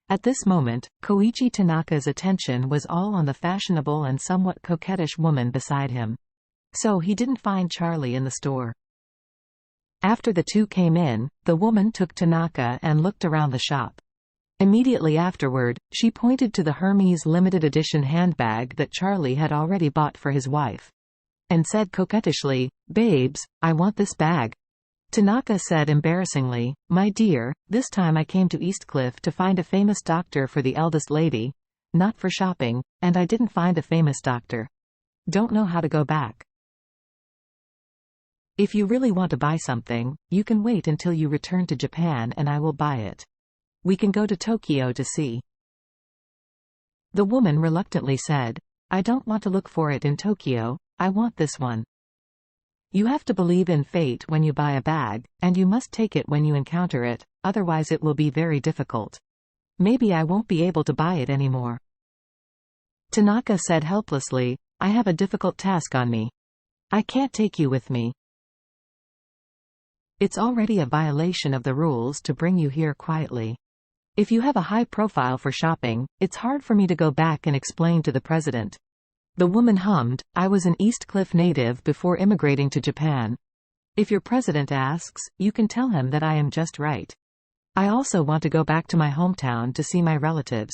At this moment, Koichi Tanaka's attention was all on the fashionable and somewhat coquettish woman beside him. So he didn't find Charlie in the store. After the two came in, the woman took Tanaka and looked around the shop. Immediately afterward, she pointed to the Hermes limited edition handbag that Charlie had already bought for his wife. And said coquettishly, "Babes, I want this bag." Tanaka said embarrassingly, "My dear, this time I came to Eastcliff to find a famous doctor for the eldest lady. Not for shopping, and I didn't find a famous doctor. Don't know how to go back. If you really want to buy something, you can wait until you return to Japan and I will buy it. We can go to Tokyo to see." The woman reluctantly said, "I don't want to look for it in Tokyo, I want this one." You have to believe in fate when you buy a bag, and you must take it when you encounter it, otherwise it will be very difficult. Maybe I won't be able to buy it anymore. Tanaka said helplessly, "I have a difficult task on me. I can't take you with me. It's already a violation of the rules to bring you here quietly. If you have a high profile for shopping, it's hard for me to go back and explain to the president." The woman hummed, "I was an Eastcliff native before immigrating to Japan. If your president asks, you can tell him that I am just right. I also want to go back to my hometown to see my relatives.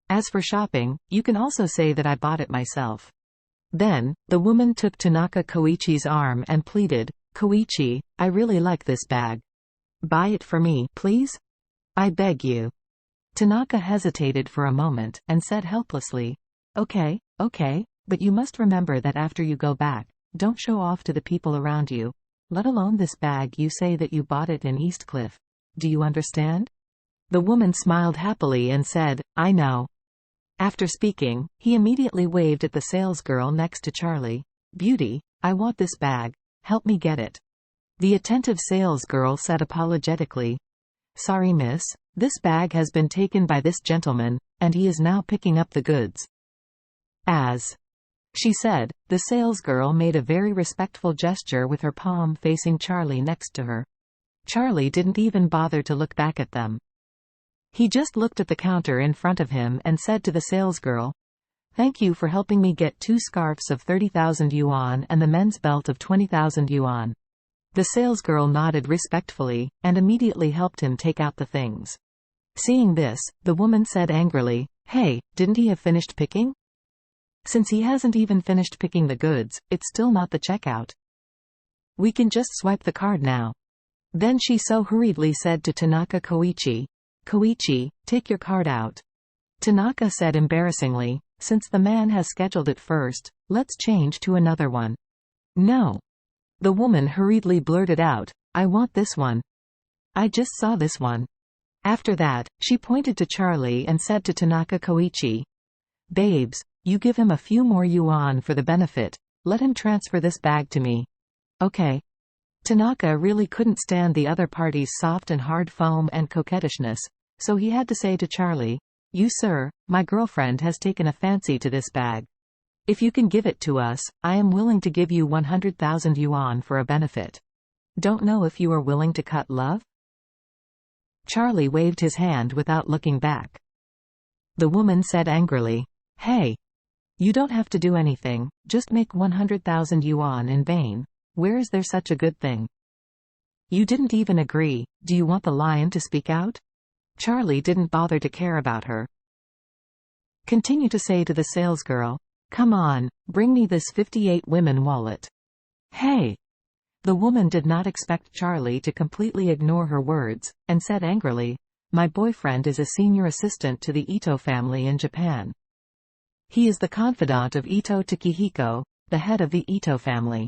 As for shopping, you can also say that I bought it myself." Then, the woman took Tanaka Koichi's arm and pleaded, "Koichi, I really like this bag. Buy it for me, please? I beg you." Tanaka hesitated for a moment, and said helplessly, Okay, but you must remember that after you go back, don't show off to the people around you. Let alone this bag you say that you bought it in Eastcliff. Do you understand?" The woman smiled happily and said, "I know." After speaking, he immediately waved at the salesgirl next to Charlie. "Beauty, I want this bag. Help me get it." The attentive salesgirl said apologetically, "Sorry miss, this bag has been taken by this gentleman, and he is now picking up the goods." As she said, the salesgirl made a very respectful gesture with her palm facing Charlie next to her. Charlie didn't even bother to look back at them. He just looked at the counter in front of him and said to the salesgirl, "Thank you for helping me get 2 scarves of 30,000 yuan and the men's belt of 20,000 yuan. The salesgirl nodded respectfully, and immediately helped him take out the things. Seeing this, the woman said angrily, "Hey, didn't he have finished picking? Since he hasn't even finished picking the goods, it's still not the checkout. We can just swipe the card now." Then she so hurriedly said to Tanaka Koichi, "Koichi, take your card out." Tanaka said embarrassingly, "Since the man has scheduled it first, let's change to another one." "No." The woman hurriedly blurted out, "I want this one. I just saw this one." After that, she pointed to Charlie and said to Tanaka Koichi, "Babes, you give him a few more yuan for the benefit. Let him transfer this bag to me. Okay." Tanaka really couldn't stand the other party's soft and hard foam and coquettishness, so he had to say to Charlie, "You sir, my girlfriend has taken a fancy to this bag. If you can give it to us, I am willing to give you 100,000 yuan for a benefit. Don't know if you are willing to cut love?" Charlie waved his hand without looking back. The woman said angrily, "Hey! You don't have to do anything, just make 100,000 yuan in vain. Where is there such a good thing? You didn't even agree, do you want the lion to speak out?" Charlie didn't bother to care about her. Continue to say to the salesgirl, "Come on, bring me this 58 women wallet." "Hey!" The woman did not expect Charlie to completely ignore her words, and said angrily, "My boyfriend is a senior assistant to the Ito family in Japan. He is the confidant of Ito Takehiko, the head of the Ito family.